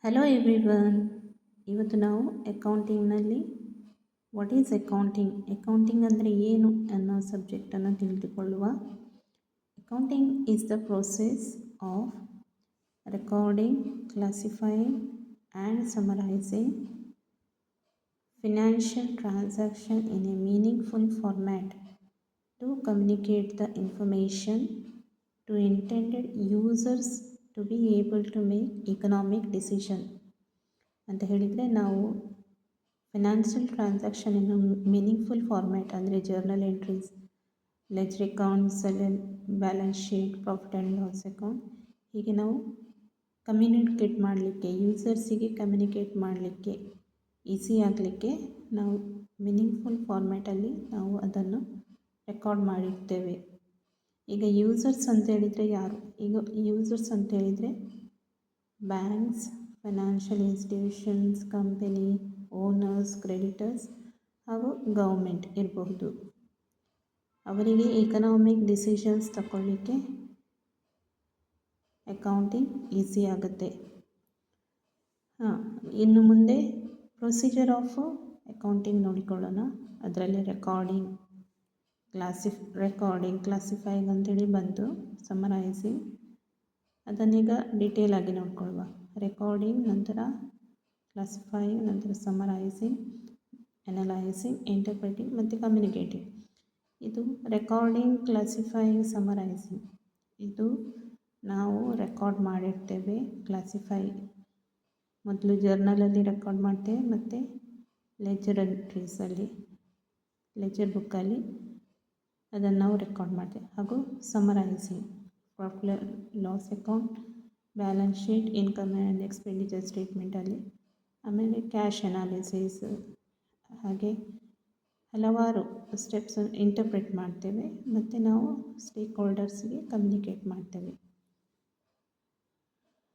Hello everyone. ಇವತ್ತು ನಾವು ಅಕೌಂಟಿಂಗ್ನಲ್ಲಿ what is accounting ಅಂದರೆ ಏನು ಅನ್ನೋ ಸಬ್ಜೆಕ್ಟನ್ನು ತಿಳಿದುಕೊಳ್ಳುವ. Accounting is the process of recording, classifying and summarising financial transaction in a meaningful format to communicate the information to intended users to be able to make economic decision ಅಂತ ಹೇಳಿದರೆ, ನಾವು financial ಟ್ರಾನ್ಸಾಕ್ಷನನ್ನು meaningful format ಅಂದರೆ journal entries, leisure accounts, balance sheet, profit and loss account, ಹೀಗೆ ನಾವು communicate ಮಾಡಲಿಕ್ಕೆ, ಯೂಸರ್ಸಿಗೆ communicate ಮಾಡಲಿಕ್ಕೆ easy ಆಗಲಿಕ್ಕೆ ನಾವು ಮೀನಿಂಗ್ಫುಲ್ ಫಾರ್ಮ್ಯಾಟಲ್ಲಿ ನಾವು ಅದನ್ನು ರೆಕಾರ್ಡ್ ಮಾಡಿರ್ತೇವೆ. ಈಗ ಯೂಸರ್ಸ್ ಅಂತೇಳಿದರೆ ಯಾರು? ಈಗ ಯೂಸರ್ಸ್ ಅಂತೇಳಿದರೆ banks, financial institutions, company, owners, creditors ಹಾಗೂ ಗೌರ್ಮೆಂಟ್ ಇರಬಹುದು. ಅವರಿಗೆ ಎಕನಾಮಿಕ್ ಡಿಸಿಷನ್ಸ್ ತಗೊಳ್ಳಿಕ್ಕೆ ಅಕೌಂಟಿಂಗ್ ಈಸಿ ಆಗುತ್ತೆ. ಇನ್ನು ಮುಂದೆ ಪ್ರೊಸೀಜರ್ ಆಫ್ ಅಕೌಂಟಿಂಗ್ ನೋಡಿಕೊಳ್ಳೋಣ. ಅದರಲ್ಲಿ ರೆಕಾರ್ಡಿಂಗ್, ಕ್ಲಾಸಿಫೈಯಿಂಗ್ ಅಂತೇಳಿ ಬಂತು, ಸಮರೈಸಿಂಗ್ ಅದನ್ನೀಗ ಡೀಟೇಲ್ ಆಗಿ ನೋಡ್ಕೊಳ್ಳುವ. ರೆಕಾರ್ಡಿಂಗ್, ನಂತರ ಕ್ಲಾಸಿಫೈಯಿಂಗ್, ನಂತರ ಸಮರೈಸಿಂಗ್, ಅನಲೈಸಿಂಗ್, ಇಂಟರ್ಪ್ರಿಟಿಂಗ್ ಮತ್ತು ಕಮ್ಯುನಿಕೇಟಿಂಗ್. ಇದು ರೆಕಾರ್ಡಿಂಗ್, ಕ್ಲಾಸಿಫೈಯಿಂಗ್, ಸಮರೈಸಿಂಗ್ ಇದು ನಾವು ರೆಕಾರ್ಡ್ ಮಾಡಿರ್ತೇವೆ. ಕ್ಲಾಸಿಫೈ ಮೊದಲು ಜರ್ನಲಲ್ಲಿ ರೆಕಾರ್ಡ್ ಮಾಡ್ತೇವೆ ಮತ್ತು ಲೆಜರ್ ಎಂಟ್ರೀಸಲ್ಲಿ, ಲೆಜರ್ ಬುಕ್ಕಲ್ಲಿ ಅದನ್ನು ನಾವು ರೆಕಾರ್ಡ್ ಮಾಡ್ತೇವೆ. ಹಾಗೂ summarising, profit loss account, balance sheet, income and expenditure ಸ್ಟೇಟ್ಮೆಂಟಲ್ಲಿ, ಆಮೇಲೆ ಕ್ಯಾಶ್ ಅನಾಲಿಸಿಸ್, ಹಾಗೆ ಹಲವಾರು ಸ್ಟೆಪ್ಸ್ ಇಂಟರ್ಪ್ರೆಟ್ ಮಾಡ್ತೇವೆ ಮತ್ತು ನಾವು ಸ್ಟೇಕ್ ಹೋಲ್ಡರ್ಸ್ಗೆ ಕಮ್ಯುನಿಕೇಟ್ ಮಾಡ್ತೇವೆ.